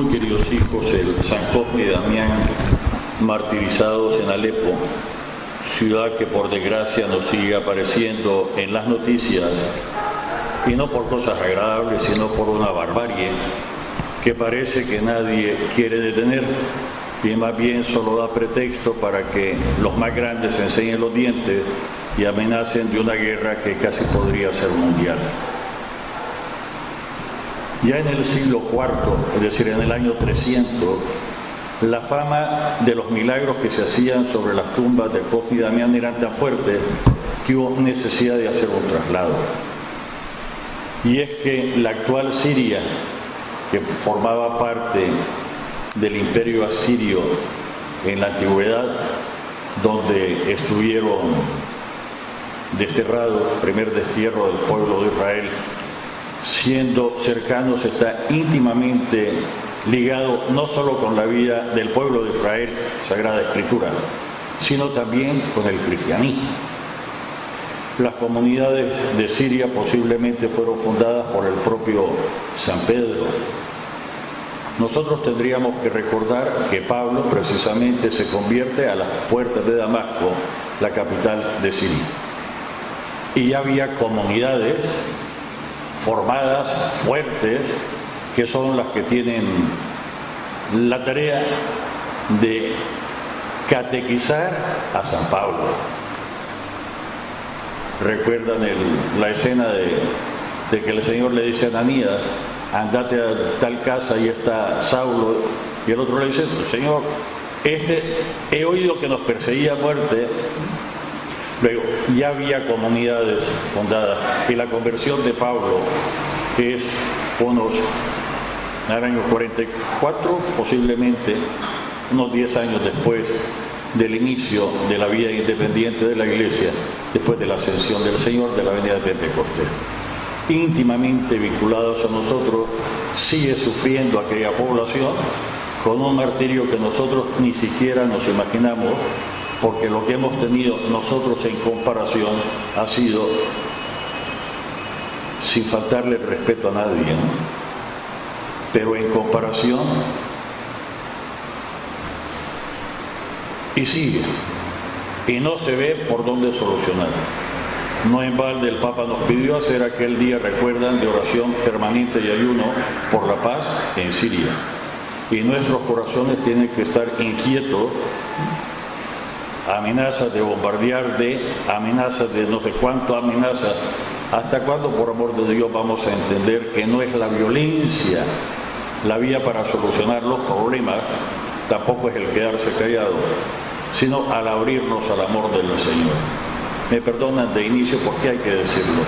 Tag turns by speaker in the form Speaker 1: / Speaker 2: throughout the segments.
Speaker 1: Muy queridos hijos, el San Cosme y Damián martirizados en Alepo, ciudad que por desgracia nos sigue apareciendo en las noticias, y no por cosas agradables, sino por una barbarie que parece que nadie quiere detener, y más bien solo da pretexto para que los más grandes enseñen los dientes y amenacen de una guerra que casi podría ser mundial. Ya en el siglo IV, es decir, en el año 300, la fama de los milagros que se hacían sobre las tumbas de Cosme y Damián eran tan fuertes que hubo necesidad de hacer un traslado. Y es que la actual Siria, que formaba parte del imperio asirio en la antigüedad, donde estuvieron desterrados, primer destierro del pueblo de Israel, siendo cercanos, está íntimamente ligado no solo con la vida del pueblo de Israel, Sagrada Escritura, sino también con el cristianismo. Las comunidades de Siria posiblemente fueron fundadas por el propio San Pedro. Nosotros tendríamos que recordar que Pablo precisamente se convierte a las puertas de Damasco, la capital de Siria. Y ya había comunidades formadas, fuertes, que son las que tienen la tarea de catequizar a San Pablo. ¿Recuerdan la escena de que el Señor le dice a Ananías, andate a tal casa y está Saulo, y el otro le dice, Señor, he oído que nos perseguía a muerte? Luego, ya había comunidades fundadas, y la conversión de Pablo es en el año 44, posiblemente unos 10 años después del inicio de la vida independiente de la Iglesia, después de la ascensión del Señor, de la venida de Pentecostés. Íntimamente vinculados a nosotros, sigue sufriendo aquella población con un martirio que nosotros ni siquiera nos imaginamos, porque lo que hemos tenido nosotros en comparación ha sido sin faltarle respeto a nadie, ¿no? Pero en comparación, y sigue, y no se ve por dónde solucionar. No en balde el Papa nos pidió hacer aquel día, recuerdan, de oración permanente y ayuno por la paz en Siria, y nuestros corazones tienen que estar inquietos. Amenazas de bombardear, amenazas de no sé cuánto, amenazas. ¿Hasta cuándo, por amor de Dios, vamos a entender que no es la violencia la vía para solucionar los problemas? Tampoco es el quedarse callado, sino al abrirnos al amor del Señor. Me perdonan de inicio porque hay que decirlo.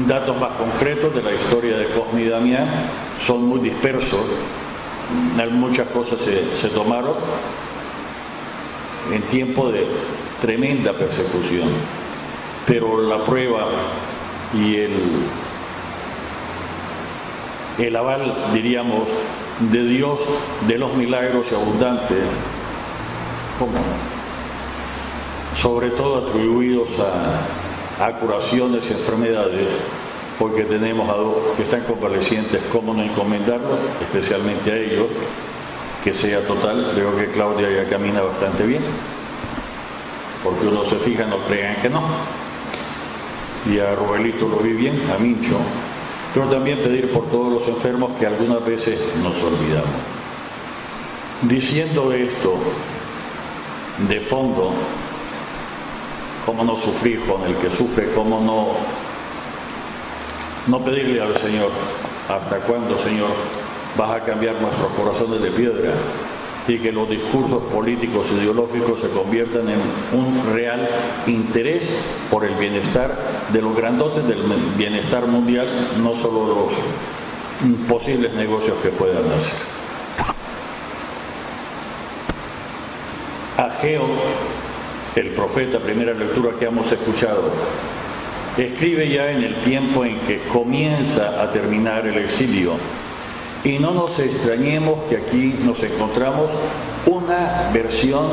Speaker 1: Datos más concretos de la historia de Cosme y Damián son muy dispersos. Muchas cosas se tomaron en tiempo de tremenda persecución, pero la prueba y el aval, diríamos, de Dios, de los milagros abundantes, sobre todo atribuidos a curaciones y enfermedades, porque tenemos a dos que están convalecientes, ¿cómo no encomendarlos? Especialmente a ellos, que sea total. Creo que Claudia ya camina bastante bien, porque uno se fija, no crean que no, y a Rubelito lo vi bien, a Mincho, pero también pedir por todos los enfermos que algunas veces nos olvidamos. Diciendo esto de fondo, cómo no sufrir con el que sufre, cómo no pedirle al Señor, ¿hasta cuándo, Señor, vas a cambiar nuestros corazones de piedra y que los discursos políticos e ideológicos se conviertan en un real interés por el bienestar de los grandotes, del bienestar mundial, no solo los posibles negocios que puedan hacer? Ageo, el profeta, primera lectura que hemos escuchado, escribe ya en el tiempo en que comienza a terminar el exilio. Y no nos extrañemos que aquí nos encontramos una versión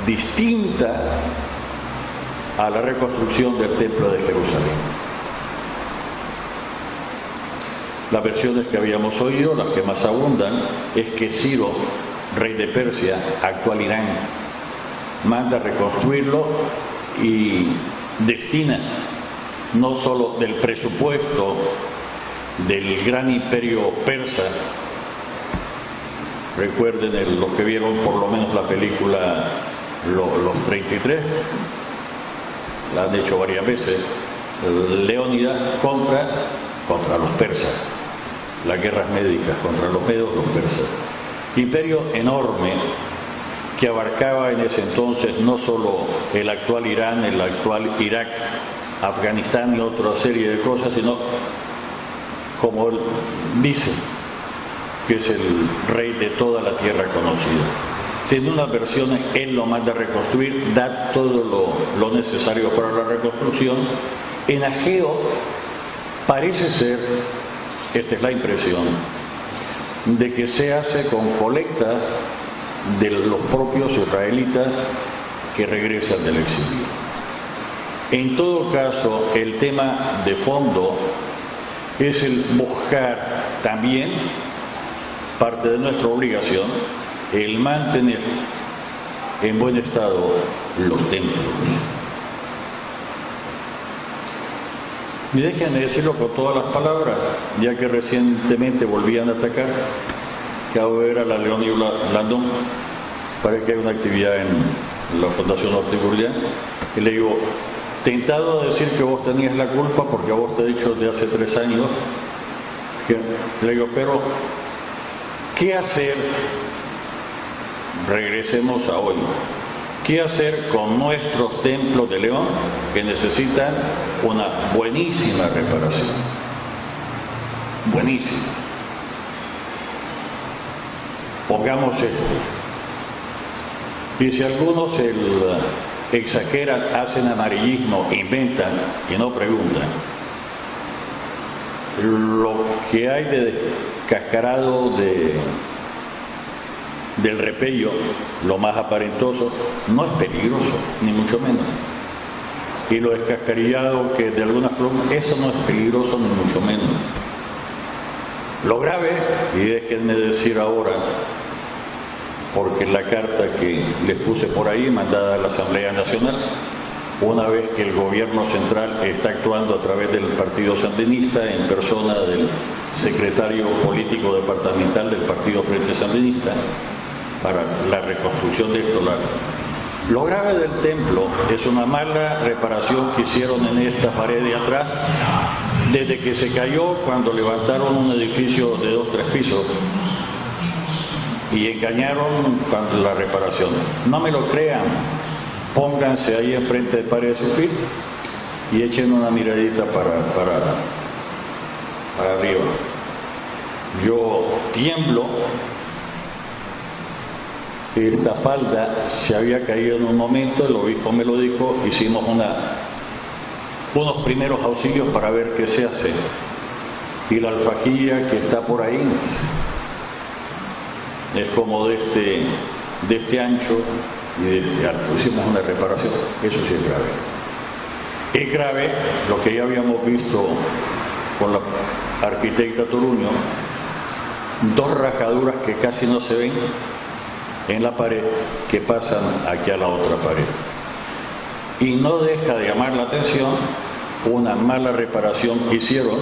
Speaker 1: distinta a la reconstrucción del Templo de Jerusalén. Las versiones que habíamos oído, las que más abundan, es que Ciro, rey de Persia, actual Irán, manda reconstruirlo y destina no solo del presupuesto del gran imperio persa. Recuerden los que vieron por lo menos la película Los 33, la han hecho varias veces, Leónidas contra los persas, las guerras médicas contra los medos, los persas. Imperio enorme que abarcaba en ese entonces no solo el actual Irán, el actual Irak, Afganistán y otra serie de cosas, sino, como él dice, que es el rey de toda la tierra conocida. Siendo unas versiones, él lo manda a reconstruir, da todo lo necesario para la reconstrucción. En Ageo parece ser, esta es la impresión, de que se hace con colecta de los propios israelitas que regresan del exilio. En todo caso, el tema de fondo es el buscar también, parte de nuestra obligación, el mantener en buen estado los templos. Y déjenme decirlo con todas las palabras, ya que recientemente volvían a atacar, que ahora era la León y Landón, parece que hay una actividad en la Fundación Norte Gurdián, y le digo, tentado a decir que vos tenías la culpa, porque a vos te he dicho desde hace 3 años, que, le digo, pero, ¿qué hacer? Regresemos a hoy. ¿Qué hacer con nuestros templos de León que necesitan una buenísima reparación? Buenísima. Pongamos esto. Y si algunos exageran, hacen amarillismo, inventan y no preguntan, lo que hay de cascarado del repello, lo más aparentoso, no es peligroso, ni mucho menos. Y lo descascarillado, que de alguna forma, eso no es peligroso, ni mucho menos. Lo grave, y déjenme decir ahora, porque la carta que les puse por ahí, mandada a la Asamblea Nacional, una vez que el gobierno central está actuando a través del Partido Sandinista, en persona del secretario político departamental del Partido Frente Sandinista, para la reconstrucción de esto. Lo grave del templo es una mala reparación que hicieron en esta pared de atrás, desde que se cayó cuando levantaron un edificio de 2 o 3 pisos y engañaron con la reparación. No me lo crean, pónganse ahí enfrente de Pared Sufil y echen una miradita para arriba. Yo tiemblo. Esta falda se había caído en un momento, el obispo me lo dijo, hicimos unos primeros auxilios para ver qué se hace. Y la alfajilla que está por ahí es como de este ancho y de este alto. Hicimos una reparación, eso sí es grave. Es grave lo que ya habíamos visto con la arquitecta Toruño, 2 rajaduras que casi no se ven en la pared que pasan aquí a la otra pared. Y no deja de llamar la atención una mala reparación que hicieron.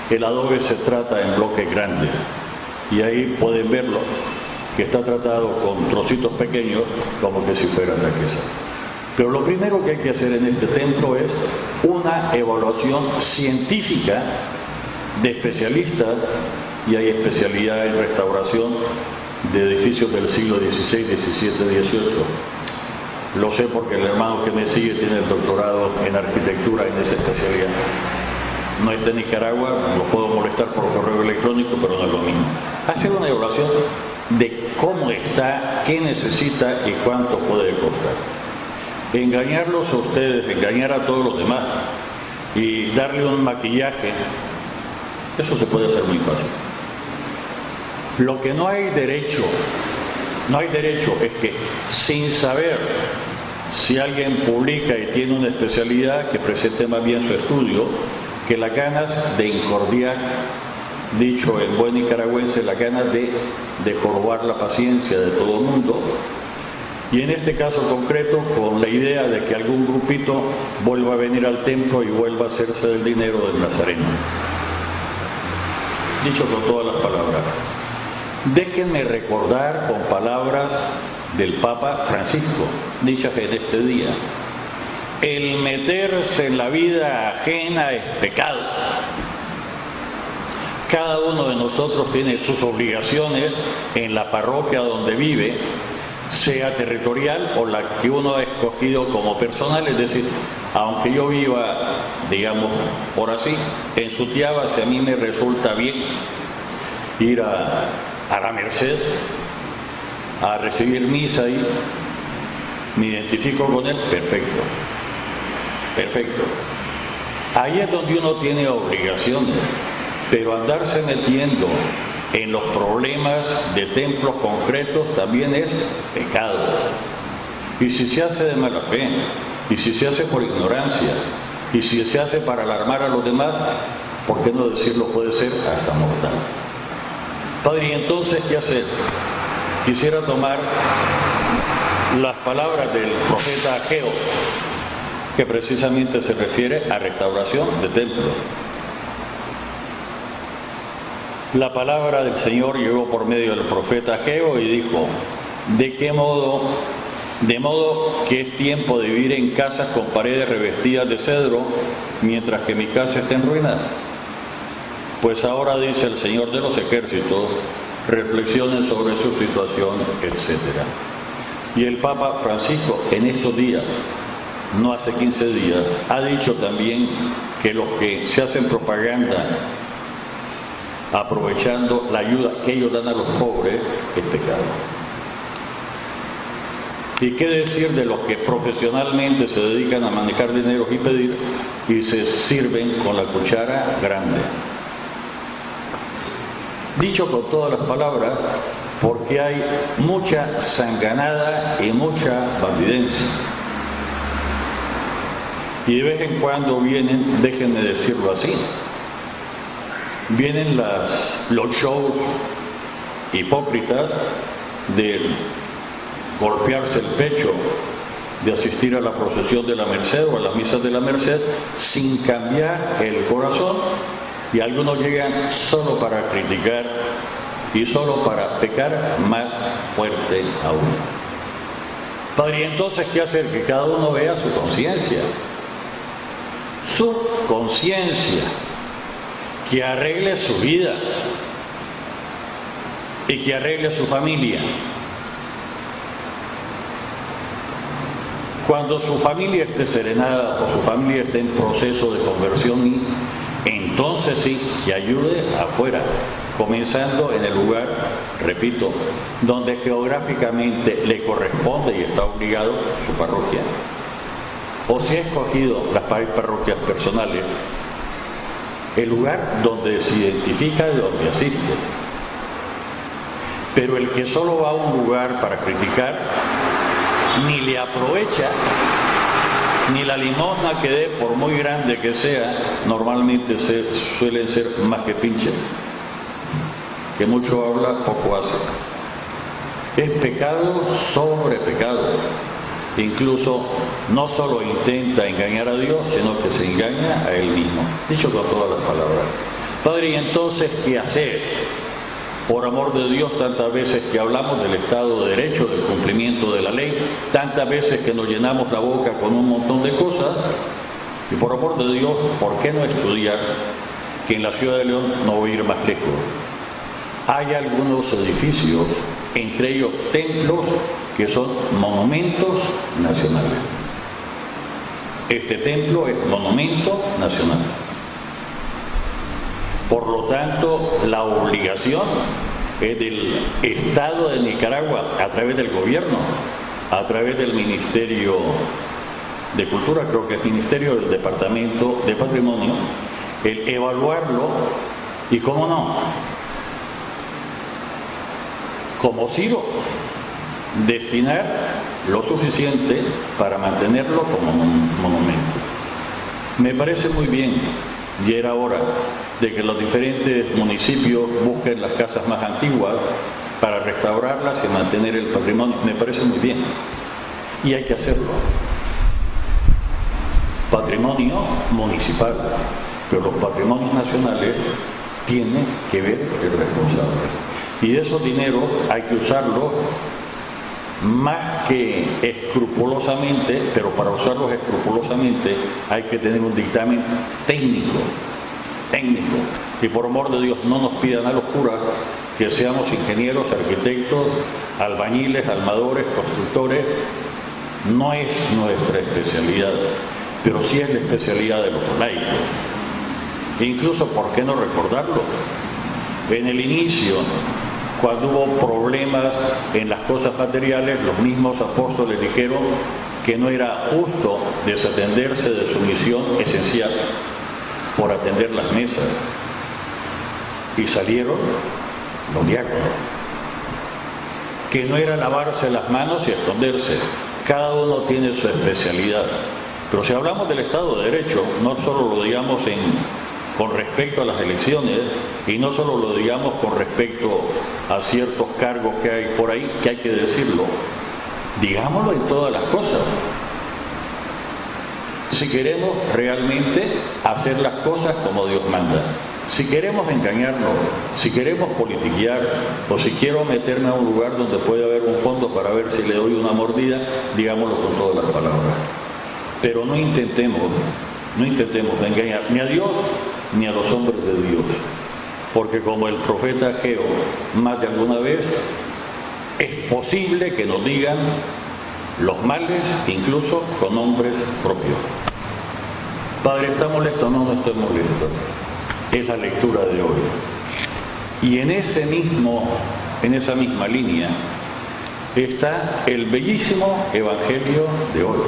Speaker 1: El adobe se trata en bloques grandes y ahí pueden verlo, que está tratado con trocitos pequeños como que si fuera taquesa. Pero lo primero que hay que hacer en este templo es una evaluación científica de especialistas, y hay especialidad en restauración de edificios del siglo XVI, XVII, XVIII. Lo sé porque el hermano que me sigue tiene el doctorado en arquitectura en esa especialidad. No está en Nicaragua, lo puedo molestar por correo electrónico, pero no es lo mismo. Hacer una evaluación de cómo está, qué necesita y cuánto puede costar. Engañarlos a ustedes, engañar a todos los demás y darle un maquillaje, eso se puede hacer muy fácil. Lo que no hay derecho es que, sin saber si alguien publica y tiene una especialidad, que presente más bien su estudio, que las ganas de incordiar, dicho en buen nicaragüense, las ganas de jorobar la paciencia de todo el mundo, y en este caso concreto con la idea de que algún grupito vuelva a venir al templo y vuelva a hacerse del dinero del Nazareno. Dicho con todas las palabras, déjenme recordar con palabras del Papa Francisco, dichas en este día: el meterse en la vida ajena es pecado. Cada uno de nosotros tiene sus obligaciones en la parroquia donde vive, sea territorial o la que uno ha escogido como personal, es decir, aunque yo viva, digamos, por así, en Sutiaba, si a mí me resulta bien ir a la Merced a recibir misa y me identifico con él, perfecto, perfecto. Ahí es donde uno tiene obligaciones, pero andarse metiendo en los problemas de templos concretos también es pecado. Y si se hace de mala fe, y si se hace por ignorancia, y si se hace para alarmar a los demás, ¿por qué no decirlo? Puede ser hasta mortal. Padre, ¿y entonces qué hacer? Quisiera tomar las palabras del profeta Ageo, que precisamente se refiere a restauración de templos. La palabra del Señor llegó por medio del profeta Ageo y dijo: ¿de qué modo? De modo que es tiempo de vivir en casas con paredes revestidas de cedro, mientras que mi casa está en ruinas. Pues ahora dice el Señor de los ejércitos, reflexionen sobre su situación, etc. Y el Papa Francisco en estos días, no hace 15 días, ha dicho también que los que se hacen propaganda aprovechando la ayuda que ellos dan a los pobres es pecado. ¿Y qué decir de los que profesionalmente se dedican a manejar dinero y pedir y se sirven con la cuchara grande? Dicho con todas las palabras, porque hay mucha sanganada y mucha bandidencia. Y de vez en cuando vienen, déjenme decirlo así, vienen los shows hipócritas de golpearse el pecho, de asistir a la procesión de la Merced o a las misas de la Merced sin cambiar el corazón, y algunos llegan solo para criticar y solo para pecar más fuerte aún. Padre, ¿y entonces qué hacer? Que cada uno vea su conciencia, que arregle su vida y que arregle su familia. Cuando su familia esté serenada o su familia esté en proceso de conversión, entonces sí, que ayude afuera, comenzando en el lugar, repito, donde geográficamente le corresponde y está obligado su parroquia. O si ha escogido las parroquias personales, el lugar donde se identifica, de donde asiste. Pero el que solo va a un lugar para criticar, ni le aprovecha, ni la limosna que dé, por muy grande que sea, normalmente suelen ser más que pinches, que mucho habla, poco hace. Es pecado sobre pecado. Incluso no solo intenta engañar a Dios, sino que se engaña a él mismo. Dicho con todas las palabras. Padre, ¿y entonces qué hacer? Por amor de Dios, tantas veces que hablamos del Estado de Derecho, del cumplimiento de la ley, tantas veces que nos llenamos la boca con un montón de cosas, y por amor de Dios, ¿por qué no estudiar que en la ciudad de León, no voy a ir más lejos, hay algunos edificios, entre ellos templos, que son monumentos nacionales? Este templo es monumento nacional. Por lo tanto, la obligación es del Estado de Nicaragua, a través del gobierno, a través del Ministerio de Cultura, creo que es Ministerio del Departamento de Patrimonio, el evaluarlo y, cómo no, como sigo, destinar lo suficiente para mantenerlo como monumento. Me parece muy bien y era hora de que los diferentes municipios busquen las casas más antiguas para restaurarlas y mantener el patrimonio. Me parece muy bien, y hay que hacerlo. Patrimonio municipal, pero los patrimonios nacionales tienen que ver el responsable. Y esos dineros hay que usarlos más que escrupulosamente, pero para usarlos escrupulosamente hay que tener un dictamen técnico. Y por amor de Dios, no nos pidan a los curas que seamos ingenieros, arquitectos, albañiles, armadores, constructores. No es nuestra especialidad, pero sí es la especialidad de los laicos. E incluso, ¿por qué no recordarlo? En el inicio, cuando hubo problemas en las cosas materiales, los mismos apóstoles dijeron que no era justo desatenderse de su misión esencial por atender las mesas. Y salieron los diáconos. Que no era lavarse las manos y esconderse. Cada uno tiene su especialidad. Pero si hablamos del Estado de Derecho, no solo lo digamos con respecto a las elecciones, y no solo lo digamos con respecto a ciertos cargos que hay por ahí, que hay que decirlo, digámoslo en todas las cosas. Si queremos realmente hacer las cosas como Dios manda, si queremos engañarnos, si queremos politiquear, o si quiero meterme a un lugar donde puede haber un fondo para ver si le doy una mordida, digámoslo con todas las palabras. Pero no intentemos engañar ni a Dios ni a los hombres de Dios, porque como el profeta Ageo más de alguna vez, es posible que nos digan los males incluso con nombres propios. Padre, ¿está molesto? No estoy molesto. Es la lectura de hoy. Y en esa misma línea está el bellísimo Evangelio de hoy.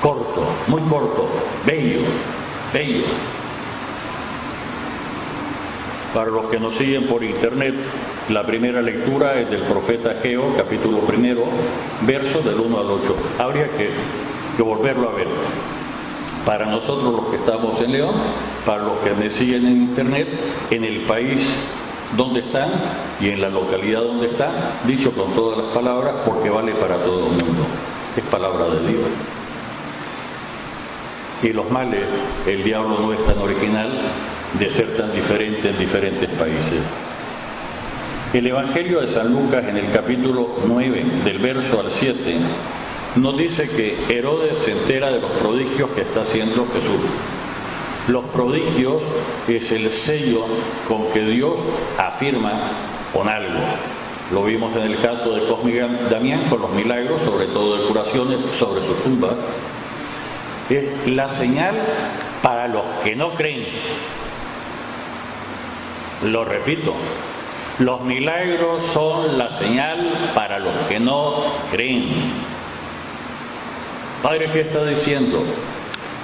Speaker 1: Corto, muy corto, bello. Para los que nos siguen por internet, la primera lectura es del profeta Ageo, capítulo 1, versos del 1 al 8. Habría que volverlo a ver. Para nosotros los que estamos en León, para los que me siguen en internet, en el país donde están y en la localidad donde están, dicho con todas las palabras, porque vale para todo el mundo. Es palabra de Dios. Y los males, el diablo no es tan original de ser tan diferente en diferentes países. El Evangelio de San Lucas, en el capítulo 9, del verso al 7, nos dice que Herodes se entera de los prodigios que está haciendo Jesús. Los prodigios es el sello con que Dios afirma con algo. Lo vimos en el caso de Cosme y Damián con los milagros, sobre todo de curaciones sobre su tumba. Es la señal para los que no creen. Lo repito, los milagros son la señal para los que no creen. Padre, ¿qué está diciendo?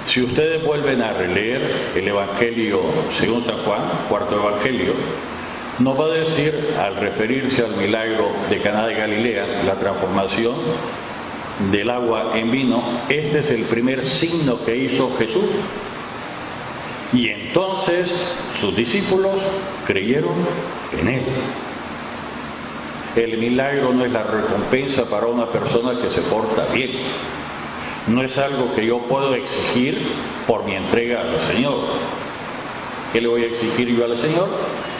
Speaker 1: Si ustedes vuelven a releer el Evangelio según San Juan, cuarto Evangelio, nos va a decir, al referirse al milagro de Caná de Galilea, la transformación del agua en vino, este es el primer signo que hizo Jesús. Y entonces sus discípulos creyeron en él. El milagro no es la recompensa para una persona que se porta bien. No es algo que yo puedo exigir por mi entrega al Señor. ¿Qué le voy a exigir yo al Señor?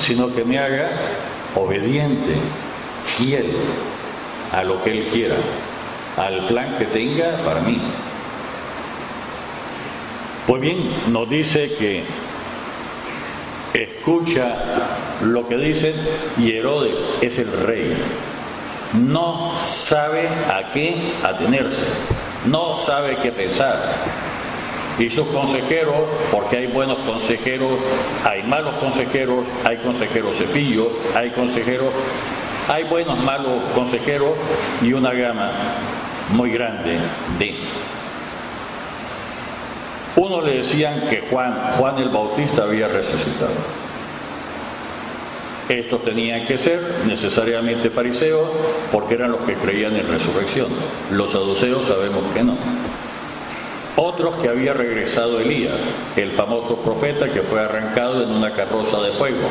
Speaker 1: Sino que me haga obediente, fiel a lo que Él quiera, al plan que tenga para mí. Pues bien, nos dice que escucha lo que dicen y Herodes es el rey. No sabe a qué atenerse, no sabe qué pensar. Y sus consejeros, porque hay buenos consejeros, hay malos consejeros, hay consejeros cepillos, hay buenos, malos consejeros y una gama muy grande de. Uno le decían que Juan el Bautista había resucitado. Estos tenían que ser necesariamente fariseos porque eran los que creían en resurrección. Los saduceos sabemos que no. Otros que había regresado Elías, el famoso profeta que fue arrancado en una carroza de fuego.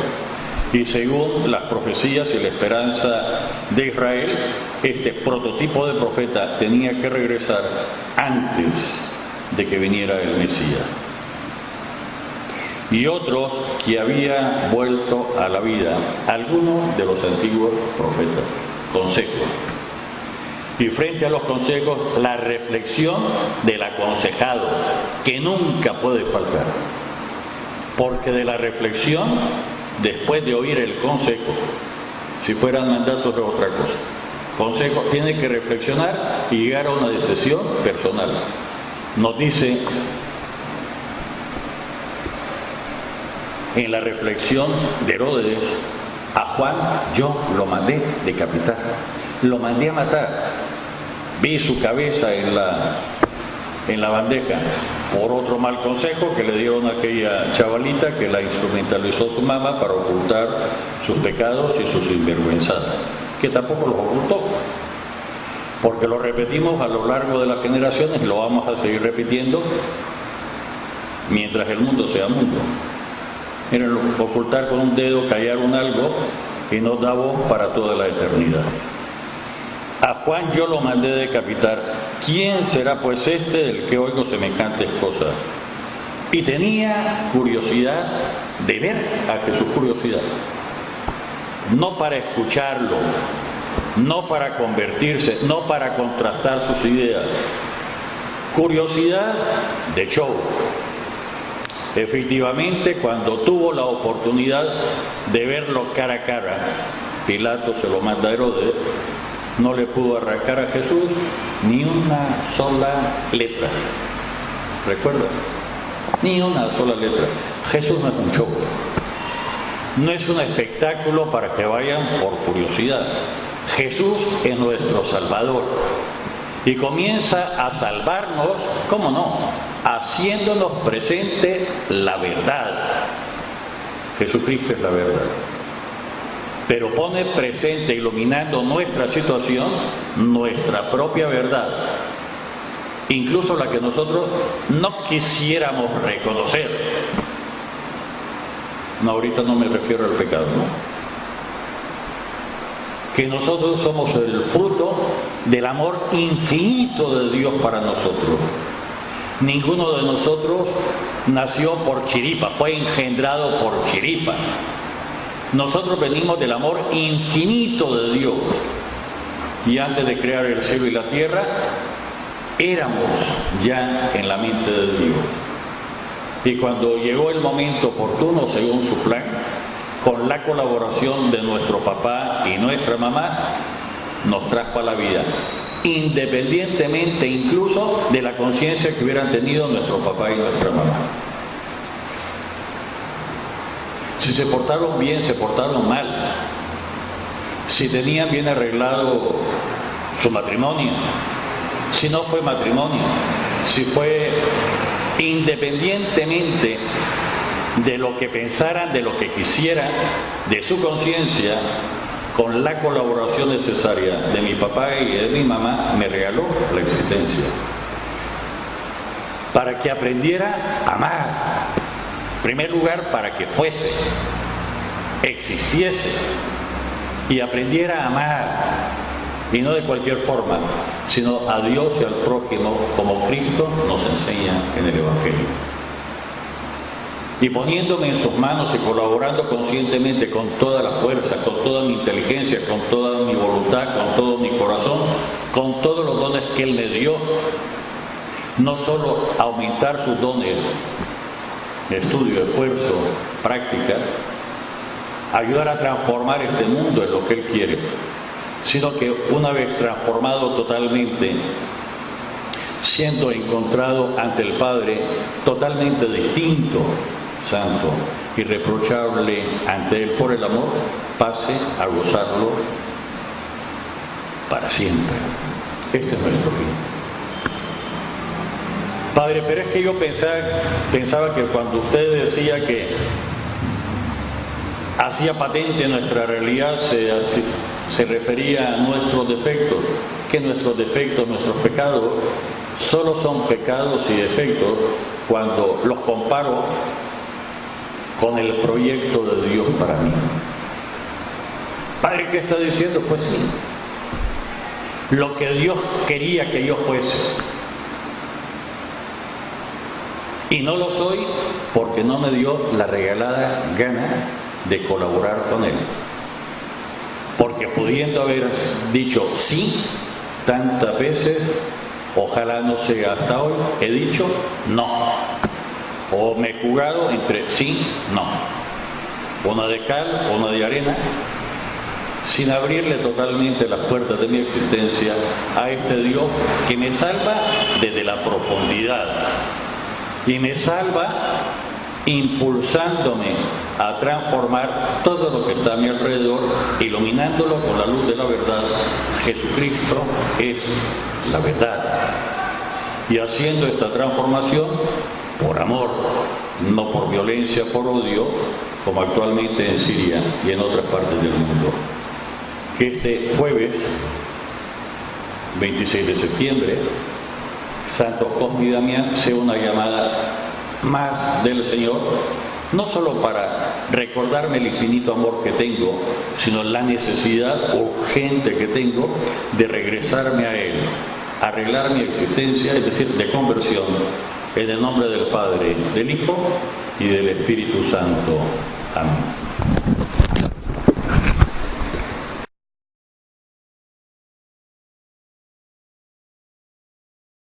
Speaker 1: Y según las profecías y la esperanza de Israel, este prototipo de profeta tenía que regresar antes de que viniera el Mesías. Y otros que había vuelto a la vida, algunos de los antiguos profetas, consejos. Y frente a los consejos, la reflexión del aconsejado, que nunca puede faltar. Porque de la reflexión, después de oír el consejo, si fueran mandatos es otra cosa. Consejo, tiene que reflexionar y llegar a una decisión personal. Nos dice en la reflexión de Herodes, a Juan yo lo mandé decapitar, lo mandé a matar. Vi su cabeza en la bandeja por otro mal consejo que le dieron a aquella chavalita que la instrumentalizó su mamá para ocultar sus pecados y sus sinvergüenzadas, que tampoco los ocultó, porque lo repetimos a lo largo de las generaciones y lo vamos a seguir repitiendo mientras el mundo sea mundo. Miren, ocultar con un dedo, callar un algo y nos da voz para toda la eternidad. A Juan yo lo mandé decapitar. ¿Quién será pues este del que oigo semejantes cosas? Y tenía curiosidad de ver a Jesús, curiosidad. No para escucharlo, no para convertirse, no para contrastar sus ideas. Curiosidad de show. Efectivamente, cuando tuvo la oportunidad de verlo cara a cara, Pilato se lo manda a Herodes, no le pudo arrancar a Jesús ni una sola letra. ¿Recuerda? Ni una sola letra. Jesús no es un show. No es un espectáculo para que vayan por curiosidad. Jesús es nuestro Salvador. Y comienza a salvarnos, ¿cómo no? Haciéndonos presente la verdad. Jesucristo es la verdad. Pero pone presente, iluminando nuestra situación, nuestra propia verdad, incluso la que nosotros no quisiéramos reconocer. No, ahorita no me refiero al pecado, ¿no? Que nosotros somos el fruto del amor infinito de Dios para nosotros. Ninguno de nosotros nació por chiripa, fue engendrado por chiripa. Nosotros venimos del amor infinito de Dios. Y antes de crear el cielo y la tierra, éramos ya en la mente de Dios. Y cuando llegó el momento oportuno, según su plan, con la colaboración de nuestro papá y nuestra mamá, nos trajo a la vida, independientemente incluso de la conciencia que hubieran tenido nuestro papá y nuestra mamá. Si se portaron bien, se portaron mal. Si tenían bien arreglado su matrimonio, si no fue matrimonio, si fue independientemente de lo que pensaran, de lo que quisieran, de su conciencia, con la colaboración necesaria de mi papá y de mi mamá, me regaló la existencia. Para que aprendiera a amar. En primer lugar, para que fuese, existiese y aprendiera a amar, y no de cualquier forma, sino a Dios y al prójimo, como Cristo nos enseña en el Evangelio. Y poniéndome en sus manos y colaborando conscientemente con toda la fuerza, con toda mi inteligencia, con toda mi voluntad, con todo mi corazón, con todos los dones que Él me dio, no solo aumentar sus dones, estudio, esfuerzo, práctica, ayudar a transformar este mundo en lo que Él quiere, sino que una vez transformado totalmente, siendo encontrado ante el Padre totalmente distinto, santo, irreprochable ante Él por el amor, pase a gozarlo para siempre. Este es nuestro fin. Padre, pero es que yo pensaba que cuando usted decía que hacía patente nuestra realidad, se refería a nuestros defectos, que nuestros defectos, nuestros pecados solo son pecados y defectos cuando los comparo con el proyecto de Dios para mí. Padre, ¿qué está diciendo? Pues sí, lo que Dios quería que yo fuese. Y no lo soy porque no me dio la regalada gana de colaborar con Él. Porque pudiendo haber dicho sí tantas veces, ojalá no sea hasta hoy, he dicho no. O me he jugado entre sí, no. Una de cal, una de arena, sin abrirle totalmente las puertas de mi existencia a este Dios que me salva desde la profundidad y me salva impulsándome a transformar todo lo que está a mi alrededor, iluminándolo con la luz de la verdad. Jesucristo es la verdad. Y haciendo esta transformación por amor, no por violencia, por odio, como actualmente en Siria y en otras partes del mundo. Que este jueves 26 de septiembre, Santo Cosme y Damián, sea una llamada más del Señor, no solo para recordarme el infinito amor que tengo, sino la necesidad urgente que tengo de regresarme a Él, arreglar mi existencia, es decir, de conversión, en el nombre del Padre, del Hijo y del Espíritu Santo. Amén.